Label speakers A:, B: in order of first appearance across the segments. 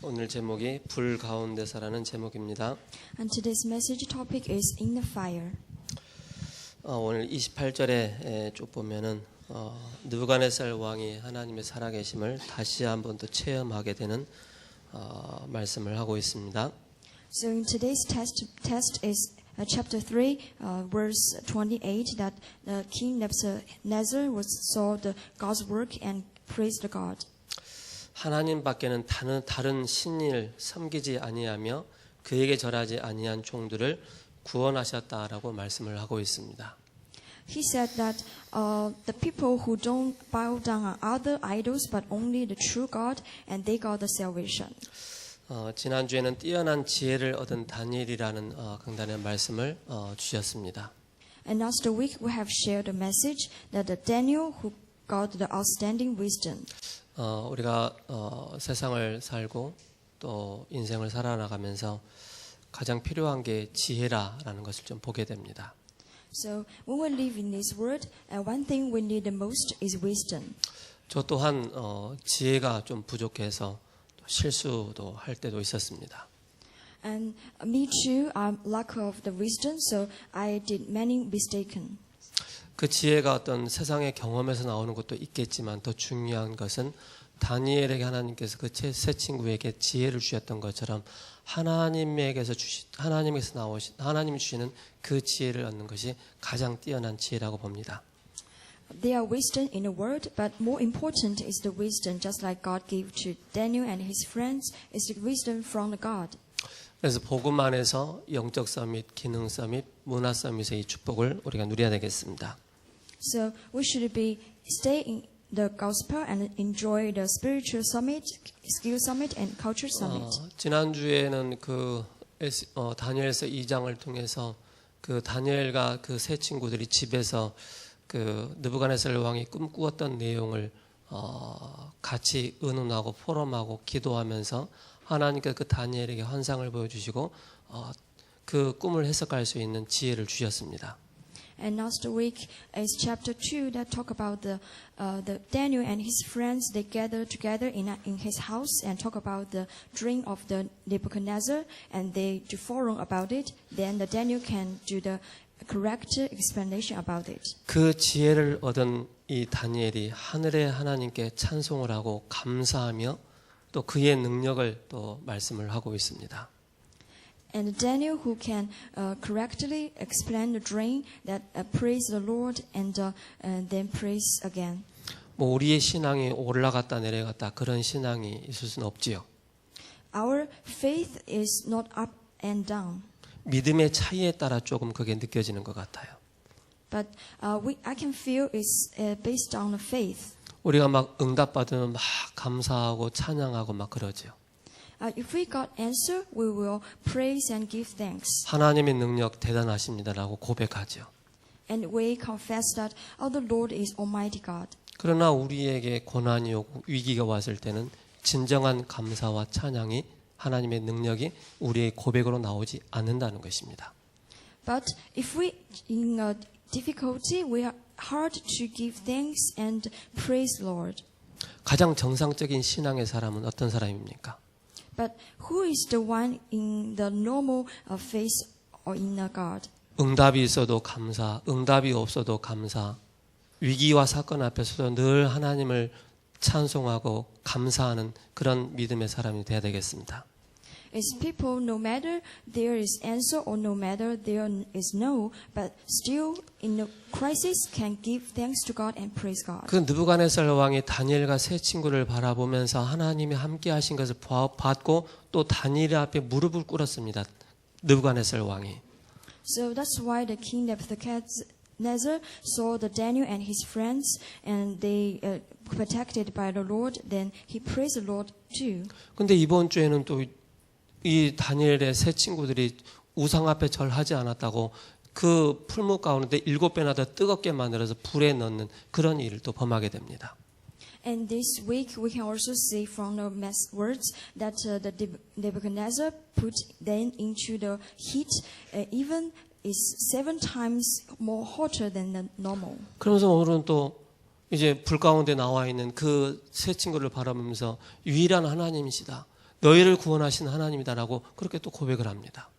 A: 오늘 제목이 불 가운데서라는 제목입니다.
B: And today's message topic is in the fire.
A: 오늘 28절에 쭉 보면은 느부갓네살 왕이 하나님의 살아계심을 다시 한번 더 체험하게 되는 말씀을 하고 있습니다.
B: So in today's text is chapter 3, verse 28, that King Nebuchadnezzar saw the God's work and praised God.
A: 하나님밖에는 다른 신을 섬기지 아니하며 그에게 절하지 아니한 종들을 구원하셨다라고 말씀을 하고 있습니다.
B: He said that the people who don't bow down on other idols but only the true God, and they got the salvation.
A: 지난주에는 뛰어난 지혜를 얻은 다니엘이라는 강단의 말씀을 주셨습니다.
B: And last week we have shared a message that the Daniel who got the outstanding wisdom.
A: 우리가 세상을 살고 또 인생을 살아나가면서 가장 필요한 게 지혜라는 것을 좀 보게 됩니다.
B: So when we live in this world, one thing we need the most is wisdom.
A: 저 또한 지혜가 좀 부족해서 실수도 할 때도 있었습니다.
B: And me too, I'm lack of the wisdom, so I did many mistakes.
A: 그 지혜가 어떤 세상의 경험에서 나오는 것도 있겠지만 더 중요한 것은 다니엘에게 하나님께서 그 세 친구에게 지혜를 주셨던 것처럼 하나님이 주시는 그 지혜를 얻는 것이 가장 뛰어난 지혜라고 봅니다.
B: There are wisdom in the world, but more important is the wisdom, just like God gave to Daniel and his friends, is the wisdom from the God.
A: 그래서 복음 안에서 영적 서밋, 기능 서밋, 문화 서밋의 이 축복을 우리가 누려야 되겠습니다.
B: So we should be stay in the gospel and enjoy the spiritual summit, skill summit, and culture summit.
A: 지난주에는 다니엘서 2장을 통해서 그 다니엘과 그 세 친구들이 집에서 그 느부갓네살 왕이 꿈꾸었던 내용을 같이 의논하고 포럼하고 기도하면서 하나님께서 그 다니엘에게 환상을 보여주시고 그 꿈을 해석할 수 있는 지혜를 주셨습니다.
B: And last week is chapter 2 that talk about the Daniel and his friends. They gather together in his house and talk about the dream of the Nebuchadnezzar, and they do forum about it. Then the Daniel can do the correct explanation about it.
A: 그 지혜를 얻은 이 다니엘이 하늘의 하나님께 찬송을 하고 감사하며 또 그의 능력을 또 말씀을 하고 있습니다.
B: And Daniel, who can correctly explain the dream, that praise the Lord and then praise again.
A: 뭐 우리의 신앙이 올라갔다 내려갔다 그런 신앙이 있을 수는 없지요.
B: Our faith is not up and down.
A: 믿음의 차이에 따라 조금 그게 느껴지는 것 같아요.
B: But I can feel it's based on the faith.
A: 우리가 막 응답받으면 막 감사하고 찬양하고 막 그러죠.
B: If we got answer, we will praise and give thanks.
A: 하나님의 능력 대단하십니다라고 고백하죠.
B: And we confess that the Lord is Almighty God.
A: 그러나 우리에게 고난이 오고 위기가 왔을 때는 진정한 감사와 찬양이 하나님의 능력이 우리의 고백으로 나오지 않는다는 것입니다.
B: But if we in a difficulty, we are hard to give thanks and praise Lord.
A: 가장 정상적인 신앙의 사람은 어떤 사람입니까?
B: But who is the one in the normal faith or in a God?
A: 응답이 있어도 감사, 응답이 없어도 감사, 위기와 사건 앞에서도 늘 하나님을 찬송하고 감사하는 그런 믿음의 사람이 되어야 되겠습니다.
B: It's people, no matter there is answer or no matter there is no, but still in the crisis can give thanks to God and praise God.
A: 그 느부갓네살 왕이 다니엘과 세 친구를 바라보면서 하나님이 함께 하신 것을 받고 또 다니엘 앞에 무릎을 꿇었습니다. 느부갓네살 왕이.
B: So that's why the king Nebuchadnezzar saw the Daniel and his friends, and they protected by the Lord. Then he praised the Lord too.
A: 근데 이번 주에는 또 이 다니엘의 세 친구들이 우상 앞에 절하지 않았다고 그 풀무 가운데 7배나 더 뜨겁게 만들어서 불에 넣는 그런 일을 또 범하게 됩니다.
B: And this week we can also see from the words that the Nebuchadnezzar put them into the heat, even is 7 times more hotter than the normal.
A: 그러면서 오늘은 또 이제 불 가운데 나와 있는 그 세 친구를 바라보면서 유일한 하나님이시다. 너희를 구원하신 하나님이다라고 그렇게 또 고백을 합니다.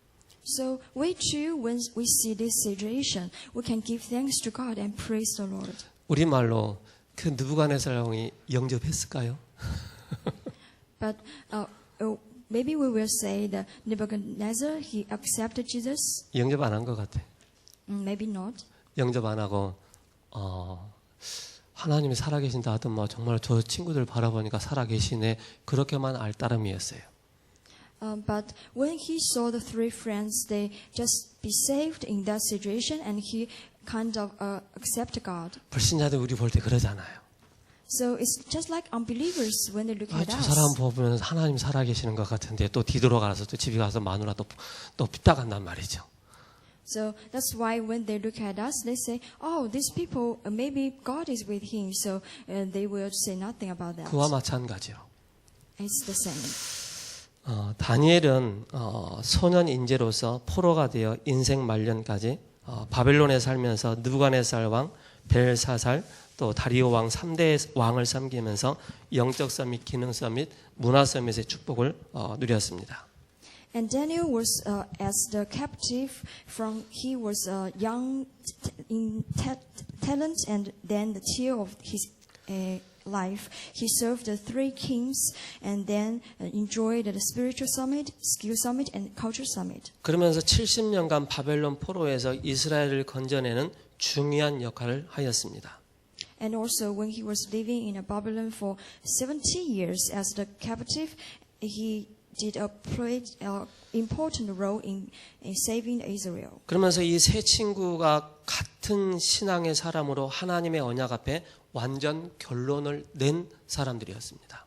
B: So we too, when we see this situation, we can give thanks to God and praise the Lord.
A: 우리말로 그 느부갓네살 왕이 영접했을까요?
B: But maybe we will say that Nebuchadnezzar, he accepted Jesus.
A: 영접 안 한 것 같아.
B: Maybe not.
A: 영접 안 하고 하나님이 살아계신다 하던 뭐 정말 저 친구들 바라보니까 살아계시네 그렇게만 알 따름이었어요.
B: But when he saw the three friends, they just be saved in that situation, and he kind of accepted God.
A: 불신자들 우리 볼 때 그러잖아요.
B: So it's just like unbelievers when they look at
A: 저
B: us.
A: 사람 보면 하나님 살아계시는 것 같은데 또 뒤돌아가서 또 집에 가서 마누라 또 삐딱한단 말이죠.
B: So that's why when they look at us, they say, "Oh, these people, maybe God is with him." So they will say nothing about that.
A: 그와 마찬가지로
B: It's the same.
A: 다니엘은 소년 인재로서 포로가 되어 인생 말년까지 바벨론에 살면서 느부갓네살 왕, 벨사살, 또 다리오 왕 3대 왕을 섬기면서 영적 서밋, 기능 서밋, 문화 서밋의 축복을 누렸습니다.
B: And Daniel was as the captive from he was young in talent and then the tear of his life. He served the three kings and then enjoyed the spiritual summit, skill summit, and culture summit.
A: 그러면서 70년간 바벨론 포로에서 이스라엘을 건져내는 중요한 역할을 하였습니다.
B: And also when he was living in Babylon for 70 years as the captive, he did a important role in saving Israel.
A: 그러면서 이 세 친구가 같은 신앙의 사람으로 하나님의 언약 앞에 완전 결론을 낸 사람들이었습니다.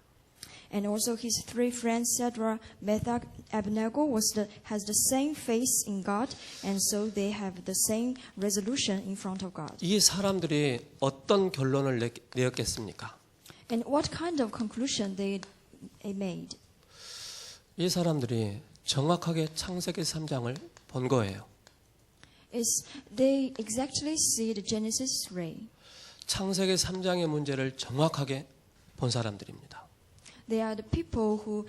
B: And also his three friends, Shadrach, Meshach, Abednego, has the same faith in God, and so they have the same resolution in front of God.
A: 이 사람들이 어떤 결론을 내었겠습니까?
B: And what kind of conclusion they made?
A: 이 사람들이 정확하게 창세기 3장을 본 거예요.
B: Is they exactly see the Genesis 3.
A: 창세기 3장의 문제를 정확하게 본 사람들입니다.
B: They are the people who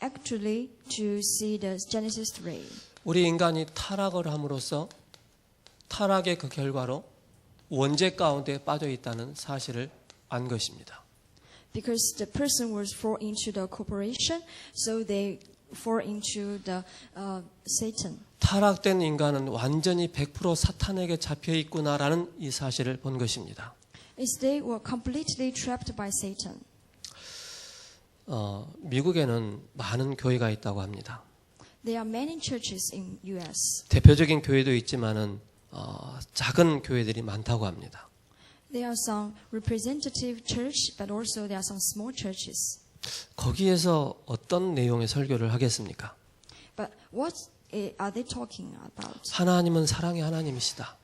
B: actually to see the Genesis 3.
A: 우리 인간이 타락을 함으로써 타락의 그 결과로 원죄 가운데 빠져 있다는 사실을 안 것입니다.
B: Because the person was fall into the corporation, so they fall into the Satan.
A: 타락된 인간은 완전히 100% 사탄에게 잡혀 있구나라는 이 사실을 본 것입니다.
B: Is they were completely trapped by Satan.
A: 미국에는 많은 교회가 있다고 합니다.
B: There are many churches in U.S.
A: 대표적인 교회도 있지만은 작은 교회들이 많다고 합니다.
B: There are some representative church, but also there are some small churches.
A: 거기에서 어떤 내용의 설교를 하겠습니까?
B: But what are they talking about?
A: 하나님은 사랑의 하나님이시다.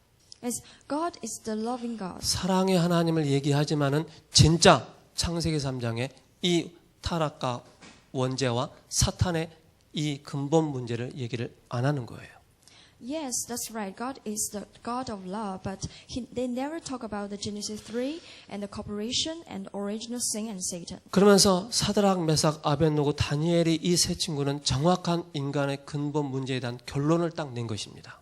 B: As God is the loving God.
A: 사랑의 하나님을 얘기하지만은 진짜 창세기 3장에 이 타락과 원죄와 사탄의 이 근본 문제를 얘기를 안 하는 거예요.
B: Yes, that's right. God is the God of love, but they never talk about the Genesis 3 and the corporation and original sin and Satan.
A: 그러면서 사드락, 메삭, 아벳노고, 다니엘이 이 세 친구는 정확한 인간의 근본 문제에 대한 결론을 딱 낸 것입니다.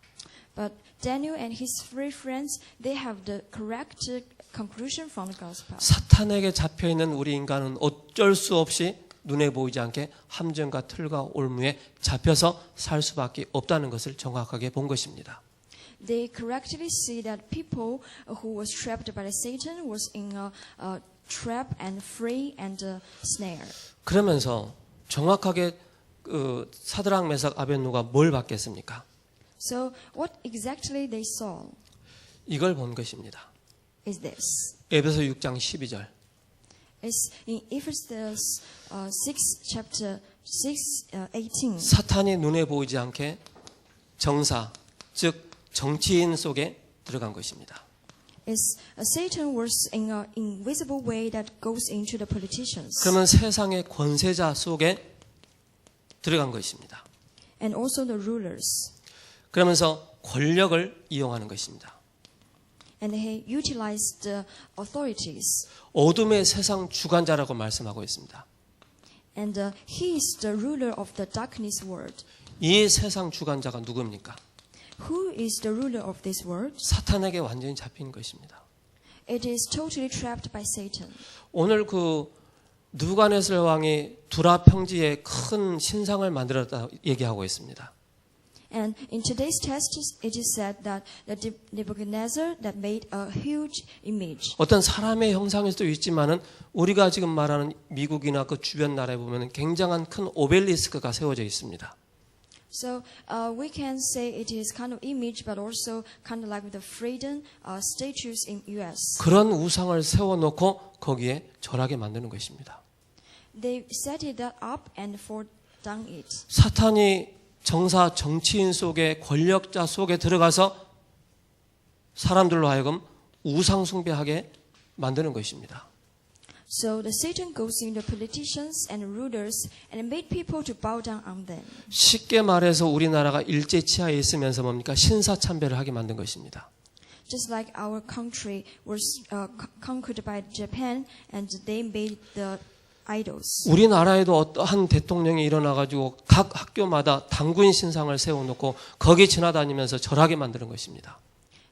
B: But Daniel and his three friends, they have the correct conclusion from the gospel.
A: 사탄에게 잡혀 있는 우리 인간은 어쩔 수 없이 눈에 보이지 않게 함정과 틀과 올무에 잡혀서 살 수밖에 없다는 것을 정확하게 본 것입니다.
B: They correctly see that people who was trapped by Satan was in a trap and free and a snare.
A: 그러면서 정확하게 사드락, 메삭, 아벳노가 뭘 봤겠습니까?
B: So what exactly they saw
A: 이걸 본 것입니다.
B: is this.
A: 에베소 6장 12절.
B: It's in Ephesians 6 chapter 6 18.
A: 사탄이 눈에 보이지 않게 정사, 즉 정치인 속에 들어간 것입니다.
B: It's Satan was in an invisible way that goes into the politicians
A: 그러면 세상의 권세자 속에 들어간 것입니다.
B: and also the rulers.
A: 그러면서 권력을 이용하는 것입니다.
B: And he utilized the authorities.
A: 어둠의 세상 주관자라고 말씀하고 있습니다.
B: And he is the ruler of the darkness world.
A: 이 세상 주관자가 누굽니까?
B: Who is the ruler of this world?
A: 사탄에게 완전히 잡힌 것입니다.
B: It is totally trapped by Satan.
A: 오늘 그 느부갓네살 왕이 두라 평지에 큰 신상을 만들었다 얘기하고 있습니다.
B: And in today's text, it is said that Nebuchadnezzar that made a huge image.
A: 어떤 사람의 형상일 수도 있지만은 우리가 지금 말하는 미국이나 그 주변 나라에 보면은 굉장한 큰 오벨리스크가 세워져 있습니다.
B: So we can say it is kind of image, but also kind of like the freedom statues in U.S.
A: 그런 우상을 세워놓고 거기에 절하게 만드는 것입니다.
B: They set it up and fall down it.
A: 사탄이 정사 정치인 속에 권력자 속에 들어가서 사람들로 하여금 우상 숭배하게 만드는 것입니다.
B: So the Satan goes into politicians and rulers and made people to bow down on them.
A: 쉽게 말해서 우리나라가 일제 치하에 있으면서 뭡니까? 신사참배를 하게 만든 것입니다.
B: Just like our country was conquered by Japan and they made the idols.
A: 우리나라에도 어떠한 대통령이 일어나가지고 각 학교마다 당군 신상을 세워놓고 거기 지나다니면서 절하게 만드는 것입니다.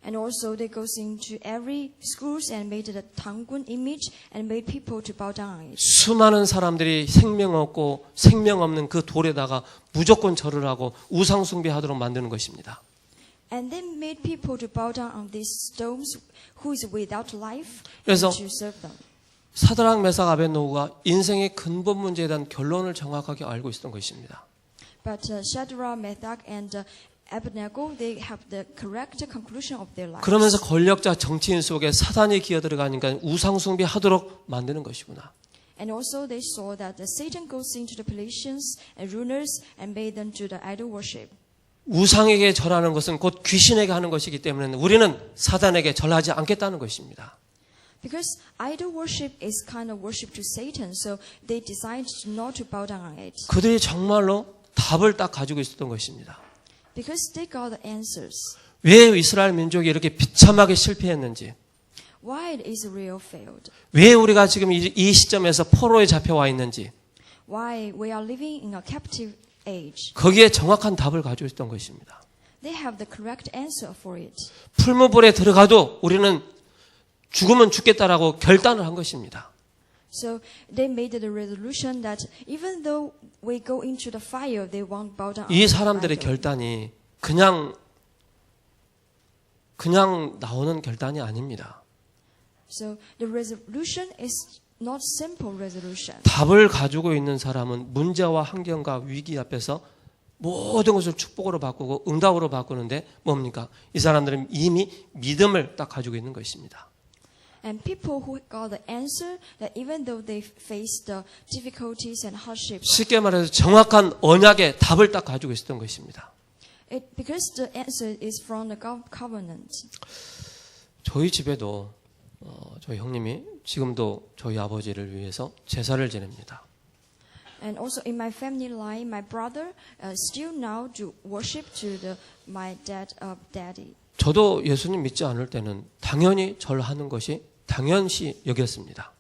B: And also they goes into every schools and made the Tangun image and made people to bow down on it.
A: 수많은 사람들이 생명 없고 생명 없는 그 돌에다가 무조건 절을 하고 우상 숭배하도록 만드는 것입니다.
B: And they made people to bow down on these stones who is without life
A: 그래서
B: and to serve them.
A: 사드락 메삭 아벳노고가 인생의 근본 문제에 대한 결론을 정확하게 알고 있었던 것입니다.
B: But Shadrach, Meshach, and Abednego, they have the correct conclusion of their lives.
A: 그러면서 권력자 정치인 속에 사단이 기어들어가니까 우상 숭배하도록 만드는 것이구나.
B: And also they saw that Satan goes into the politicians and rulers and made them to the idol worship.
A: 우상에게 절하는 것은 곧 귀신에게 하는 것이기 때문에 우리는 사단에게 절하지 않겠다는 것입니다.
B: Because idol worship is kind of worship to Satan, so they decided not to bow down on it.
A: 그들이 정말로 답을 딱 가지고 있었던 것입니다.
B: Because they got the answers.
A: 왜 이스라엘 민족이 이렇게 비참하게 실패했는지,
B: Why Israel failed.
A: 왜 우리가 지금 이 시점에서 포로에 잡혀와 있는지,
B: Why we are living in a captive age.
A: 거기에 정확한 답을 가지고 있었던 것입니다.
B: They have the correct answer for it.
A: 풀무불에 들어가도 우리는 죽으면 죽겠다라고 결단을 한 것입니다.
B: So they made the resolution that even though we go into the fire, they won't bow down.
A: 이 사람들의 결단이 그냥 나오는 결단이 아닙니다.
B: So the resolution is not simple resolution.
A: 답을 가지고 있는 사람은 문제와 환경과 위기 앞에서 모든 것을 축복으로 바꾸고 응답으로 바꾸는데 뭡니까? 이 사람들은 이미 믿음을 딱 가지고 있는 것입니다.
B: And people who got the answer that even though they face the difficulties and hardships,
A: 쉽게 말해서 정확한 언약의 답을 딱 가지고 있었던 것입니다.
B: because the answer is from the covenant.
A: 저희 집에도 저희 형님이 지금도 저희 아버지를 위해서 제사를 지냅니다.
B: And also in my family line, my brother still now do worship to my daddy.
A: 저도 예수님 믿지 않을 때는 당연히 절하는 것이 당연시 여겼습니다.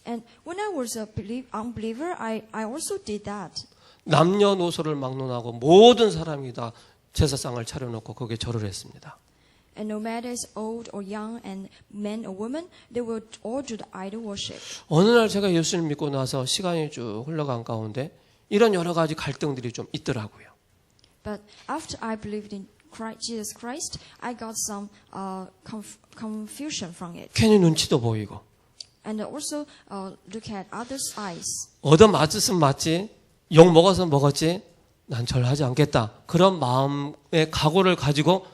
B: And when I was a unbeliever, I also did that.
A: 남녀노소를 막론하고 모든 사람이 다 제사상을 차려놓고 거기에 절을 했습니다.
B: And no matter it's old or young and man or woman, they will all do the idol worship.
A: 어느 날 제가 예수님 믿고 나서 시간이 쭉 흘러간 가운데 이런 여러 가지 갈등들이 좀 있더라고요.
B: But after I believed in Jesus Christ, I got some confusion from it.
A: 괜히 눈치도 보이고
B: And also look at others' eyes.
A: 얻어 맞았으면 맞지, 욕 먹어서 먹었지, 난 절하지 않겠다. 그런 마음의 각오를 가지고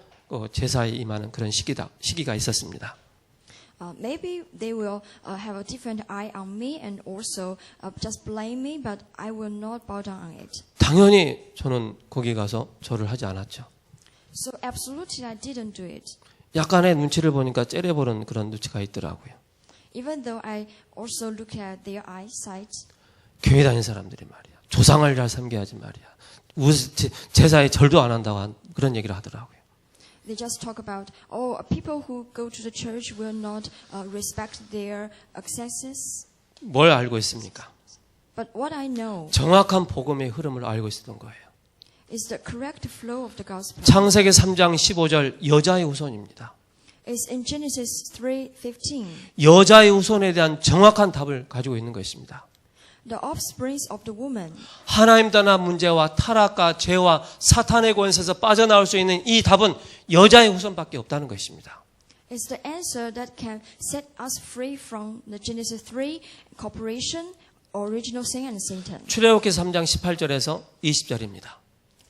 A: 제사에 임하는 그런 시기가 있었습니다.
B: Maybe they will have a different eye on me and also just blame me, but I will not bow down on it.
A: 당연히 저는 거기 가서 절을 하지 않았죠.
B: So absolutely I didn't do it.
A: 약간의 눈치를 보니까 째려보는 그런 눈치가 있더라고요.
B: Even though I also look at their eyesight.
A: 교회 다니는 사람들이 말이야. 조상을 잘 섬겨야지 말이야. 제사에 절도 안 한다고 그런 얘기를 하더라고요.
B: They just talk about, people who go to the church will not respect their ancestors.
A: 뭘 알고 있습니까?
B: But what I know
A: 정확한 복음의 흐름을 알고 있었던 거예요.
B: is the correct flow of the gospel.
A: 창세기 3장 15절 여자의 후손입니다.
B: It's in Genesis 3:15.
A: 여자의 후손에 대한 정확한 답을 가지고 있는 것입니다.
B: The offsprings of the woman.
A: 하나님 떠난 문제와 타락과 죄와 사탄의 권세에서 빠져나올 수 있는 이 답은 여자의 후손밖에 없다는 것입니다.
B: It's the answer that can set us free from the Genesis 3 corporation, original sin and Satan.
A: 출애굽기 3장 18절에서 20절입니다.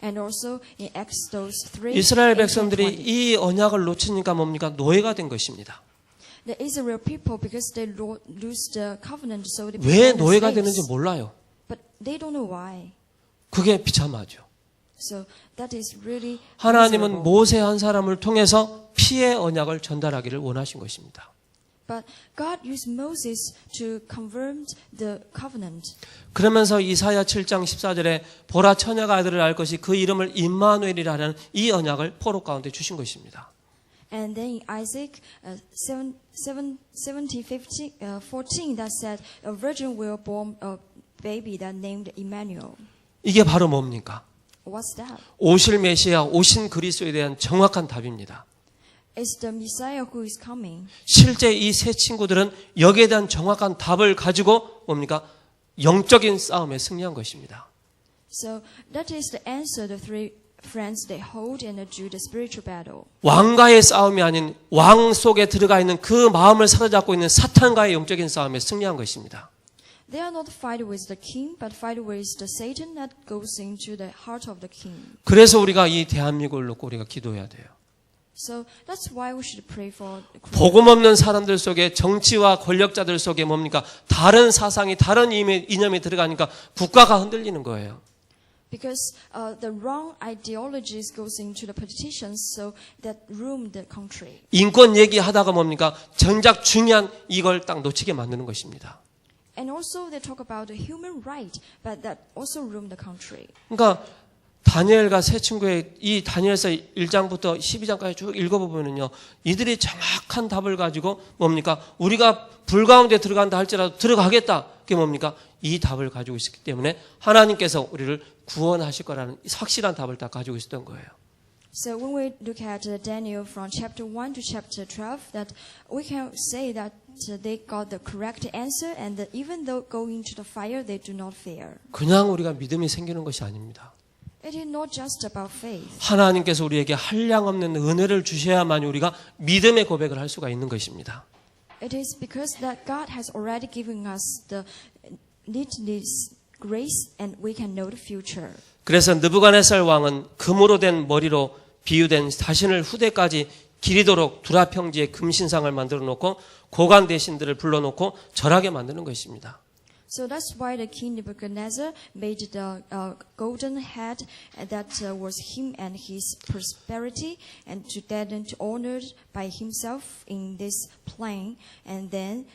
B: And also in Exodus 3.
A: 이스라엘 백성들이 이 언약을 놓치니까 뭡니까? 노예가 된 것입니다.
B: The Israel people, because they lose the covenant, so they
A: 왜
B: become
A: 노예가
B: slaves.
A: 되는지 몰라요.
B: But they don't know why.
A: 그게 비참하죠.
B: So that is really
A: 하나님은
B: miserable.
A: 모세 한 사람을 통해서 피의 언약을 전달하기를 원하신 것입니다.
B: But God used Moses to confirm the covenant.
A: 그러면서 이사야 7장 14절에 보라 처녀가 아들을 낳을 것이 그 이름을 임마누엘이라는 이 언약을 포로 가운데 주신 것입니다.
B: And then in Isaac 14 that said a virgin will born a baby that named Emmanuel.
A: 이게 바로 뭡니까?
B: What's that?
A: 오실 메시아, 오신 그리스도에 대한 정확한 답입니다.
B: It's the Messiah who is coming.
A: 실제 이 세 친구들은 여기에 대한 정확한 답을 가지고 뭡니까? 영적인 싸움에 승리한 것입니다.
B: So that is the answer the three friends they hold and do the spiritual battle.
A: 왕과의 싸움이 아닌 왕 속에 들어가 있는 그 마음을 사로잡고 있는 사탄과의 영적인 싸움에 승리한 것입니다.
B: They are not fighting with the king, but fighting with the Satan that goes into the heart of the king.
A: 그래서 우리가 이 대한민국을 놓고 우리가 기도해야 돼요.
B: So that's why we should pray for.
A: 복음 없는 사람들 속에 정치와 권력자들 속에 뭡니까? 다른 사상이 다른 이념이 들어가니까 국가가 흔들리는 거예요.
B: Because the wrong ideologies goes into the politicians, so that ruin the country.
A: 인권 얘기하다가 뭡니까? 정작 중요한 이걸 딱 놓치게 만드는 것입니다.
B: And also they talk about the human right, but that also ruin the country.
A: 그러니까 다니엘과 세 친구의 이 다니엘서 1장부터 12장까지 쭉 읽어보면요. 이들이 정확한 답을 가지고 뭡니까? 우리가 불 가운데 들어간다 할지라도 들어가겠다. 그게 뭡니까? 이 답을 가지고 있었기 때문에 하나님께서 우리를 구원하실 거라는 확실한 답을 다 가지고 있었던 거예요.
B: So when we look at Daniel from chapter 1 to chapter 12, that we can say that they got the correct answer, and that even though going into the fire, they do not fear.
A: 그냥 우리가 믿음이 생기는 것이 아닙니다.
B: It is not just about faith.
A: 하나님께서 우리에게 한량없는 은혜를 주셔야만 우리가 믿음의 고백을 할 수가 있는 것입니다.
B: It is because that God has already given us the needless grace, and we can know the future.
A: 그래서 느부갓네살 왕은 금으로 된 머리로 비유된 자신을 후대까지 기리도록 두라평지에 금신상을 만들어 놓고 고관 대신들을 불러놓고 절하게 만드는 것입니다.
B: So that's why the king Nebuchadnezzar made the golden head that was him and his prosperity, and to that and honored by himself in this plain, and then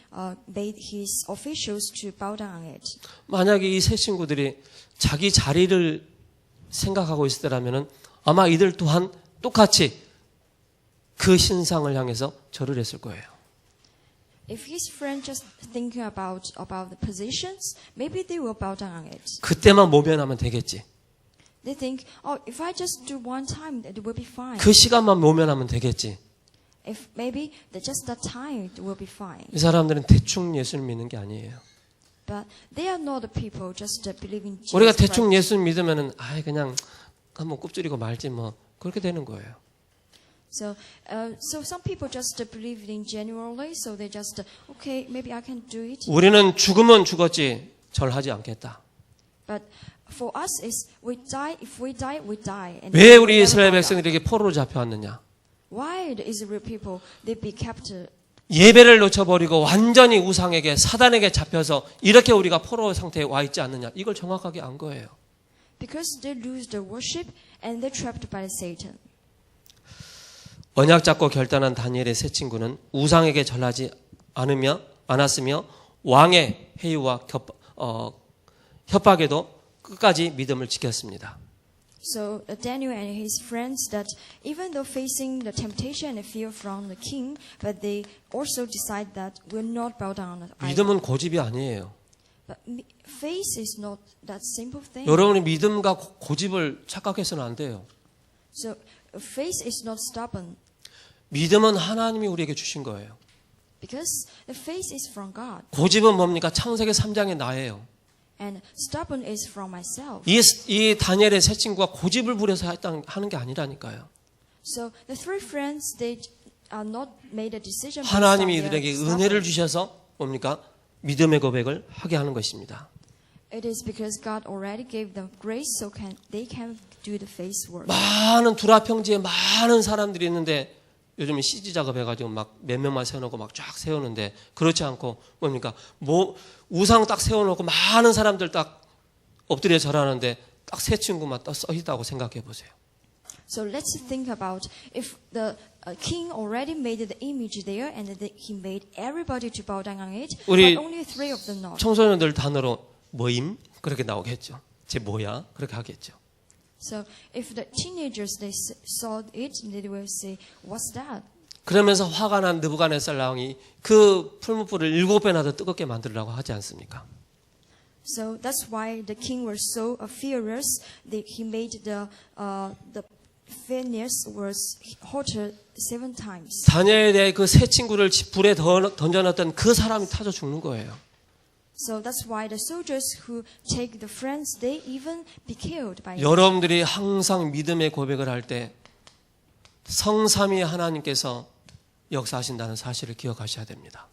B: made his officials to bow down on it.
A: 만약에 이 세 친구들이 자기 자리를 생각하고 있었더라면 아마 이들 또한 똑같이 그 신상을 향해서 절을 했을 거예요.
B: If his friend just thinking about the positions, maybe they will bow down on it.
A: 그때만 모면하면 되겠지.
B: They think, oh, if I just do one time, it will be fine.
A: 그 시간만 모면하면 되겠지.
B: If maybe just that time, it will be fine.
A: 이 사람들은 대충 예수를 믿는 게 아니에요.
B: But they are not the people just believing Jesus
A: 우리가
B: Christ.
A: 대충 예수 믿으면은 그냥 한번 꼽주리고 말지 뭐 그렇게 되는 거예요.
B: So some people just believe in genuinely, so they just okay, maybe I can do it.
A: 우리는 죽으면 죽었지 절하지 않겠다.
B: But for us, is we die. If we die, we die. And
A: 왜
B: we
A: 우리
B: never
A: 이스라엘
B: bow down.
A: 백성들에게 포로로 잡혀왔느냐?
B: Why the Israel people they be kept?
A: 예배를 놓쳐버리고 완전히 우상에게 사단에게 잡혀서 이렇게 우리가 포로 상태에 와 있지 않느냐? 이걸 정확하게 안 거예요.
B: Because they lose their worship and they're trapped by Satan.
A: 언약 잡고 결단한 다니엘의 세 친구는 우상에게 절하지 않았으며 왕의 회유와 협박에도 끝까지 믿음을 지켰습니다.
B: So Daniel and his friends that even though facing the temptation and fear from the king, but they also decide that will not bow down.
A: 믿음은 고집이 아니에요.
B: But faith is not that simple thing.
A: 여러분의 믿음과 고집을 착각해서는 안 돼요.
B: So faith is not stubborn
A: 믿음은 하나님이 우리에게 주신 거예요.
B: because the faith is from God
A: 고집은 뭡니까? 창세기 3장의 나예요.
B: and stubborn is from myself.
A: 이 다니엘의 세 친구가 고집을 부려서 하는 게 아니라니까요.
B: So the three friends they are not made a decision. based on
A: 하나님이
B: their
A: 이들에게
B: stubborn.
A: 은혜를 주셔서 뭡니까? 믿음의 고백을 하게 하는 것입니다.
B: It is because God already gave them grace, so they can do the faith work.
A: 많은 두라평지에 많은 사람들이 있는데 요즘에 CG 작업해가지고 막 몇 명만 세워놓고 막 쫙 세우는데 그렇지 않고 뭡니까? 우상 딱 세워놓고 많은 사람들 딱 엎드려 절하는데 딱 세 친구만 딱 써 있다고 생각해 보세요.
B: So let's think about if the king already made the image there and he made everybody to bow down on it,
A: 우리
B: but only three of them not.
A: 청소년들 단어로 뭐임? 그렇게 나오겠죠. 쟤 뭐야? 그렇게 하겠죠.
B: So if the teenagers they saw it, they will say, "What's that?"
A: 그러면서 화가 난 느부갓네살 왕이 그 풀무불을 7배나 더 뜨겁게 만들라고 하지 않습니까?
B: So that's why the king was so furious that he made the furnace was hotter 7 times.
A: 다니엘의 그 세 친구를 불에 던져놨던 그 사람이 타져 죽는 거예요.
B: So that's why the soldiers who take the friends, they even be killed by it.
A: 여러분들이 항상 믿음의 고백을 할 때 성삼위 하나님께서 역사하신다는 사실을 기억하셔야 됩니다.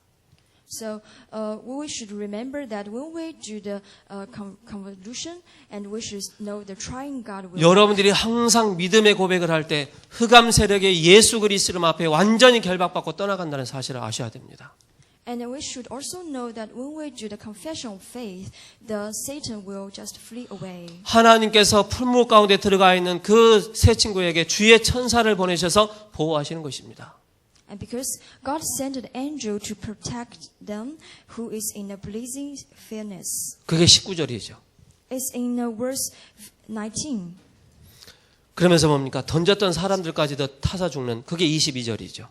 B: So we should remember that when we do the convolution, and we should know the trying God will.
A: 여러분들이 항상 믿음의 고백을 할 때 흑암 세력의 예수 그리스도 앞에 완전히 결박받고 떠나간다는 사실을 아셔야 됩니다.
B: And we should also know that when we do the confession of faith, the Satan will just flee away.
A: 하나님께서 풀무 가운데 들어가 있는 그 세 친구에게 주의 천사를 보내셔서 보호하시는 것입니다.
B: And because God sent an angel to protect them who is in a blazing furnace.
A: 그게 19절이죠.
B: It's in verse 19.
A: 그러면서 뭡니까? 던졌던 사람들까지도 타서 죽는 그게 22절이죠.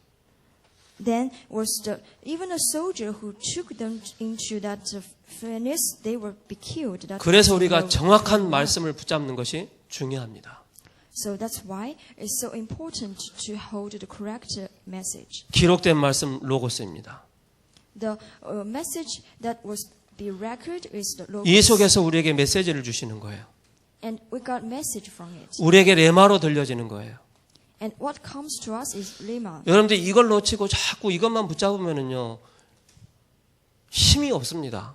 B: Then was even a soldier who took them into that furnace, they will be killed. That
A: 그래서
B: was in
A: 우리가
B: the-
A: 정확한 말씀을 붙잡는 것이 중요합니다.
B: So that's why it's so important to hold the correct message.
A: 기록된 말씀 로고스입니다.
B: The message that was be record is the
A: 이
B: logos.
A: 속에서 우리에게 메시지를 주시는 거예요.
B: And we got message from it.
A: 우리에게 레마로 들려지는 거예요.
B: And what comes to us is rhema.
A: 여러분들 이걸 놓치고 자꾸 이것만 붙잡으면은요 힘이 없습니다.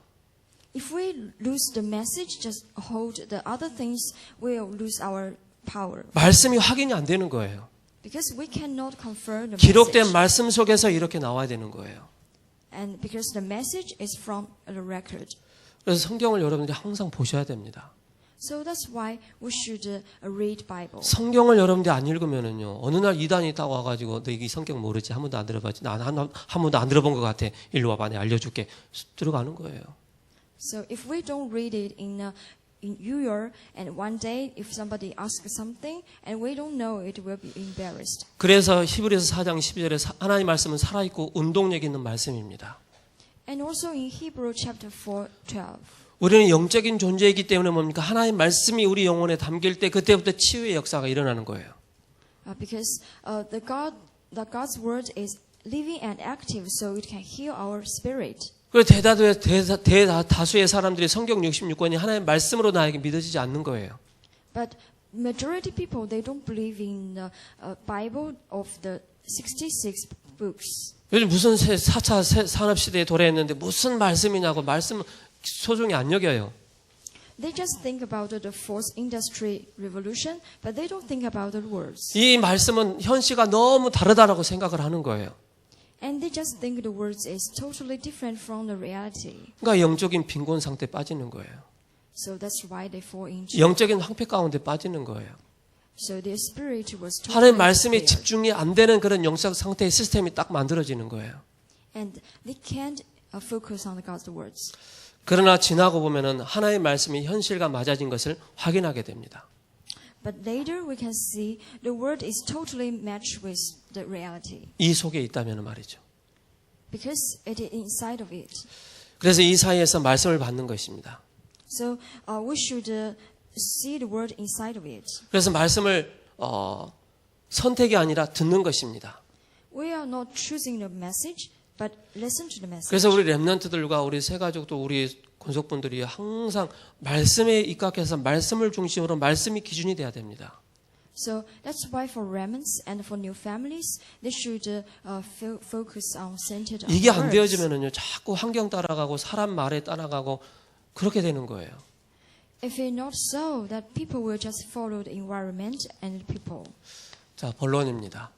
B: If we lose the message, just hold the other things, we'll lose our power.
A: 말씀이 확인이 안 되는 거예요.
B: Because we cannot confirm the
A: 기록된
B: message.
A: 말씀 속에서 이렇게 나와야 되는 거예요.
B: And because the message is from the record.
A: 그래서 성경을 여러분들이 항상 보셔야 됩니다.
B: So that's why we should read Bible.
A: 성경을 여러분들이 안 읽으면은요 어느 날 이단이 딱 와가지고 너 이 성경 모르지 한 번도 안 들어봤지 나 한 번도 안 들어본 것 같아 일로 와봐 내가 알려줄게 들어가는 거예요.
B: So if we don't read it in New York, and one day if somebody asks something and we don't know it, will be embarrassed.
A: 그래서 히브리서 4장 12절에 하나님 말씀은 살아있고 운동력 있는 말씀입니다.
B: And also in Hebrew chapter 4:12.
A: 우리는 영적인 존재이기 때문에 뭡니까? 하나님 말씀이 우리 영혼에 담길 때 그때부터 치유의 역사가 일어나는 거예요.
B: Because the God's word is living and active, so it can heal our spirit.
A: 그래서 대다수의 사람들이 성경 66권이 하나님의 말씀으로 나에게 믿어지지 않는 거예요.
B: But majority people, they don't believe in the Bible of the 66 books.
A: 요즘 무슨 4차 산업시대에 도래했는데 무슨 말씀이냐고 말씀 소중히 안 여겨요.
B: They just think about the fourth industry revolution, but they don't think about the words.
A: 이 말씀은 현시가 너무 다르다라고 생각을 하는 거예요.
B: And they just think the words is totally different from the reality.
A: 그러니까 영적인 빈곤 상태에 빠지는 거예요.
B: So that's why they fall into.
A: 영적인 황폐 가운데 빠지는 거예요.
B: So their spirit was totally
A: 하나님 말씀에
B: despair.
A: 집중이 안 되는 그런 영적 상태의 시스템이 딱 만들어지는 거예요.
B: And they can't focus on God's words.
A: 그러나 지나고 보면은 하나님의 말씀이 현실과 맞아진 것을 확인하게 됩니다.
B: But later we can see the word is totally matched with the reality.
A: 이 속에 있다면 말이죠.
B: Because it is inside of it.
A: 그래서 이 사이에서 말씀을 받는 것입니다.
B: So we should see the word inside of it.
A: 그래서 말씀을 선택이 아니라 듣는 것입니다.
B: We are not choosing the message, but listen to the message.
A: 그래서 우리 렘넌트들과 우리 새가족도 우리 권속분들이 항상 말씀에 입각해서 말씀을 중심으로 말씀이 기준이 돼야 됩니다.
B: So that's why for remnants and for new families, they should focus on centered on
A: 이게 안
B: words.
A: 되어지면은요, 자꾸 환경 따라가고 사람 말에 따라가고 그렇게 되는 거예요.
B: If it's not so, that people will just follow the environment and the people.
A: 자, 본론입니다.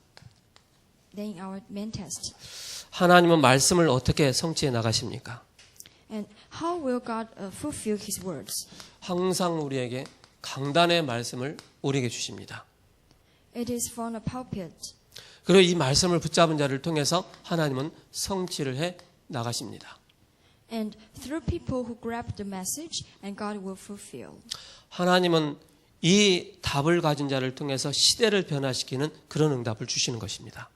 B: Then our main test.
A: 하나님은 말씀을 어떻게 성취해 나가십니까?
B: And how will God fulfill His words?
A: 항상 우리에게 강단의 말씀을 우리에게 주십니다.
B: It is from the pulpit.
A: 그리고 이 말씀을 붙잡은 자를 통해서 하나님은 성취를 해 나가십니다.
B: And through people who grab the message, and God will fulfill.
A: 하나님은 이 답을 가진 자를 통해서 시대를 변화시키는 그런 응답을 주시는 것입니다.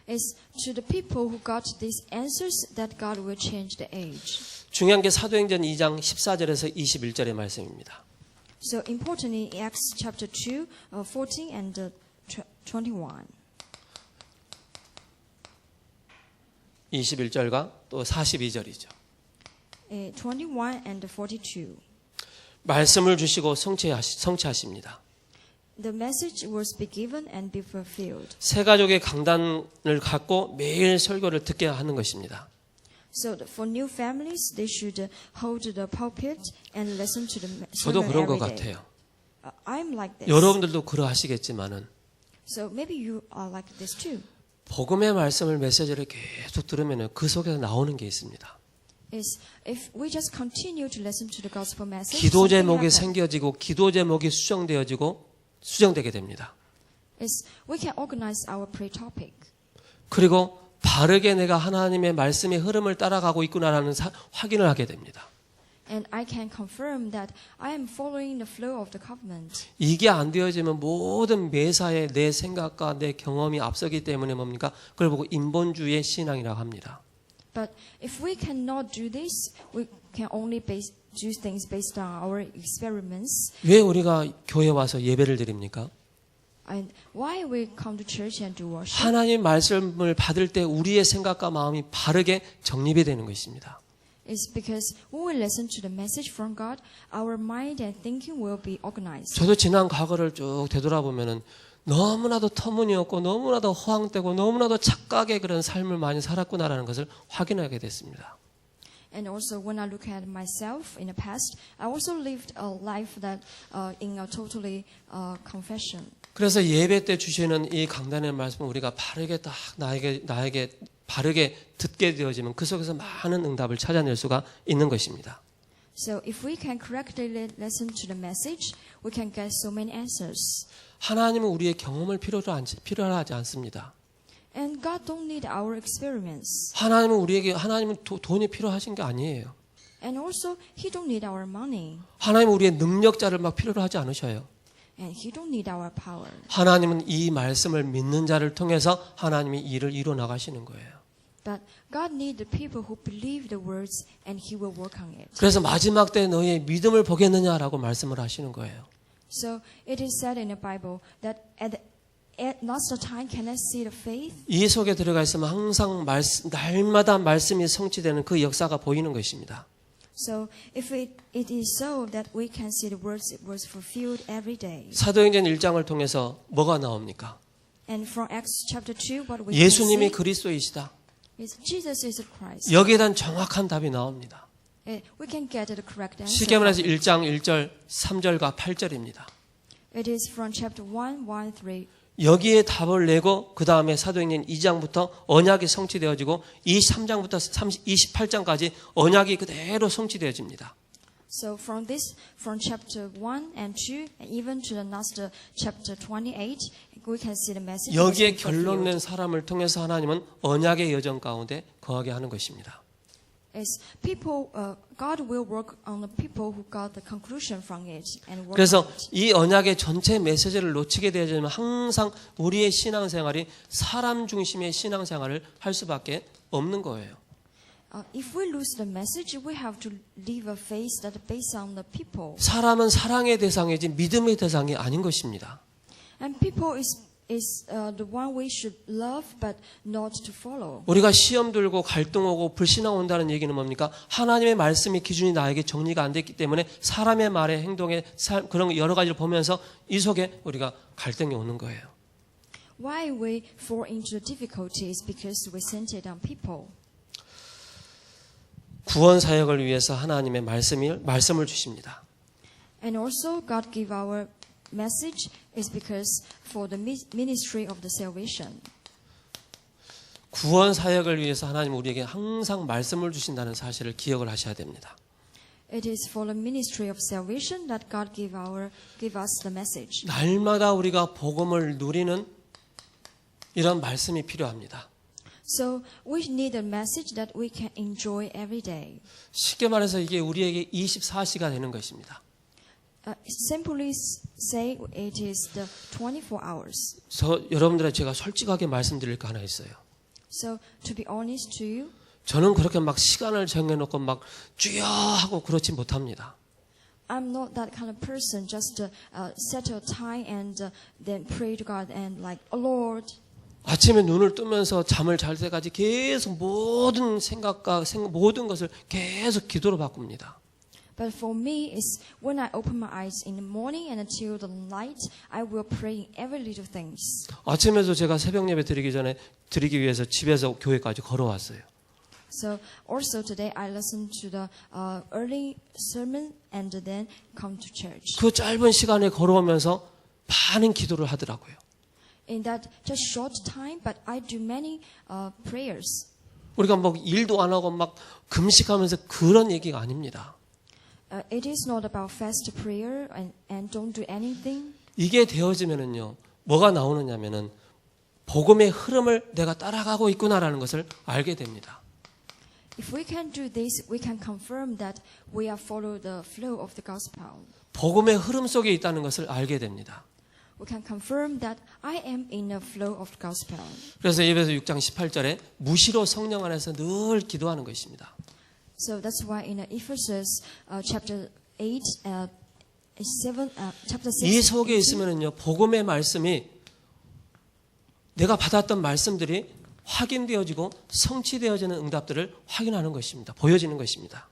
B: It's to the people who got these answers that God will change the age.
A: 중요한 게 사도행전 2장 14절에서 21절의 말씀입니다.
B: So importantly, Acts chapter 2, 14 and 21.
A: 21절과 또 42절이죠.
B: 21 and 42.
A: 말씀을 주시고 성취하십니다.
B: The message was be given and be fulfilled.
A: 새 가족의 강단을 갖고 매일 설교를 듣게 하는 것입니다.
B: So for new families, they should hold the pulpit and listen to the
A: 저도
B: sermon
A: 그런 것
B: every day.
A: 같아요.
B: I'm like this.
A: 여러분들도 그러하시겠지만은
B: So maybe you are like this too.
A: 복음의 말씀을 메시지를 계속 들으면 그 속에서 나오는 게 있습니다.
B: Is if we just continue to listen to the gospel message,
A: 기도
B: something
A: 제목이
B: happens.
A: 생겨지고 기도 제목이 수정되게 됩니다.
B: Is we can organize our prayer topic.
A: 그리고 바르게 내가 하나님의 말씀의 흐름을 따라가고 있구나라는 확인을 하게 됩니다.
B: And I can confirm that I am following the flow of the covenant.
A: 이게 안 되어지면 모든 매사에 내 생각과 내 경험이 앞서기 때문에 뭡니까? 그걸 보고 인본주의의 신앙이라고 합니다.
B: But if we cannot do this, we can only do things based on our experiments.
A: 왜 우리가 교회 와서 예배를 드립니까?
B: And why we come to church and do worship?
A: 하나님 말씀을 받을 때 우리의 생각과 마음이 바르게 정립이 되는 것입니다.
B: It's because when we listen to the message from God, our mind and thinking will be organized.
A: 저도 지난 과거를 쭉 되돌아보면은 너무나도 터무니없고 너무나도 허황되고 너무나도 착각의 그런 삶을 많이 살았구나라는 것을 확인하게 됐습니다.
B: And also when I look at myself in the past, I also lived a life that in a totally confession.
A: 그래서 예배 때 주시는 이 강단의 말씀을 우리가 바르게 딱 나에게 바르게 듣게 되어지면 그 속에서 많은 응답을 찾아낼 수가 있는 것입니다.
B: So if we can correctly listen to the message, we can get so many answers.
A: 하나님은 우리의 경험을 필요하지 않습니다.
B: And God don't need our experiments.
A: 하나님은 돈이 필요하신 게 아니에요.
B: And also, He don't need our money.
A: 하나님은 우리의 능력자를 막 필요로 하지 않으셔요.
B: And He don't need our power.
A: 하나님은 이 말씀을 믿는 자를 통해서 하나님이 일을 이루어 나가시는 거예요.
B: But God needs the people who believe the words and He will work on it.
A: 그래서 마지막 때 너희의 믿음을 보겠느냐라고 말씀을 하시는 거예요.
B: So it is said in the Bible that at last time can I see the faith?
A: 이 속에 들어가 있으면 항상 날마다 말씀이 성취되는 그 역사가 보이는 것입니다.
B: So if it is so that we can see the words it was fulfilled every day.
A: 사도행전 1장을 통해서 뭐가 나옵니까?
B: And from Acts chapter 2 what we
A: 예수님이
B: can see
A: 그리스도이시다.
B: is Jesus is the Christ.
A: 여기에 대한 정확한 답이 나옵니다.
B: We can get the correct answer.
A: 쉽게 말해서 1장 1절 3절과 8절입니다.
B: It is from chapter 1, 3.
A: 여기에 답을 내고 그 다음에 사도행전 2장부터 언약이 성취되어지고 23장부터 28장까지 언약이 그대로 성취되어집니다.
B: So from chapter 1 and 2, and even to the last chapter 28, we can see the message.
A: 여기에 결론 낸 사람을 통해서 하나님은 언약의 여정 가운데 거하게 하는 것입니다.
B: Is people, God will work on the people who got the conclusion from it and work
A: 그래서
B: on it.
A: 이 언약의 전체 메시지를 놓치게 되어지면 항상 우리의 신앙생활이 사람 중심의 신앙생활을 할 수밖에 없는 거예요.
B: If we lose the message, we have to live a faith that is based on the people.
A: 사람은 사랑의 대상이지 믿음의 대상이 아닌 것입니다.
B: And people is the one we should love, but not to follow.
A: 우리가 시험 들고 갈등 오고 불신앙 온다는 얘기는 뭡니까? 하나님의 말씀의 기준이 나에게 정리가 안 됐기 때문에 사람의 말에 행동에 그런 여러 가지를 보면서 이 속에 우리가 갈등이 오는 거예요.
B: Why we fall into difficulties because we centered on people.
A: 구원 사역을 위해서 하나님의 말씀을 주십니다.
B: And also God give our message is because for the ministry of the salvation.
A: 구원 사역을 위해서 하나님 우리에게 항상 말씀을 주신다는 사실을 기억을 하셔야 됩니다.
B: It is for the ministry of salvation that God give us the message.
A: 날마다 우리가 복음을 누리는 이런 말씀이 필요합니다.
B: So we need a message that we can enjoy every day.
A: 쉽게 말해서 이게 우리에게 24시가 되는 것입니다.
B: Simply say it is the 24 hours.
A: 여러분들의 제가 솔직하게 말씀드릴 거 하나 있어요.
B: So to be honest to you,
A: 저는 그렇게 막 시간을 정해놓고 막 주여 하고 그렇지 못합니다.
B: I'm not that kind of person. Just set a time and then pray to God and like, oh Lord.
A: 아침에 눈을 뜨면서 잠을 잘 때까지 계속 모든 생각과 모든 것을 계속 기도로 바꿉니다.
B: But for me, it's when I open my eyes in the morning and until the night, I will pray in every little things.
A: 아침에도 제가 새벽 예배 드리기 위해서 집에서 교회까지 걸어왔어요.
B: So also today I listened to the early sermon and then come to church.
A: 그 짧은 시간에 걸어오면서 많은 기도를 하더라고요.
B: In that just short time, but I do many prayers.
A: 우리가 뭐 일도 안 하고 막 금식하면서 그런 얘기가 아닙니다.
B: It is not about fast prayer and don't do anything.
A: 이게 되어지면은요, 뭐가 나오느냐면은 복음의 흐름을 내가 따라가고 있구나라는 것을 알게 됩니다.
B: If we can do this, we can confirm that we are follow the flow of the gospel.
A: 복음의 흐름 속에 있다는 것을 알게 됩니다.
B: We can confirm that I am in the flow of the gospel.
A: 그래서 에베소 6장 18절에 무시로 성령 안에서 늘 기도하는 것입니다.
B: So that's why in Ephesians chapter 8, chapter 6,
A: 이 속에 있으면은요, 복음의 말씀이 내가 받았던 말씀들이 확인되어지고 성취되어지는 응답들을 확인하는 것입니다. 보여지는 것입니다.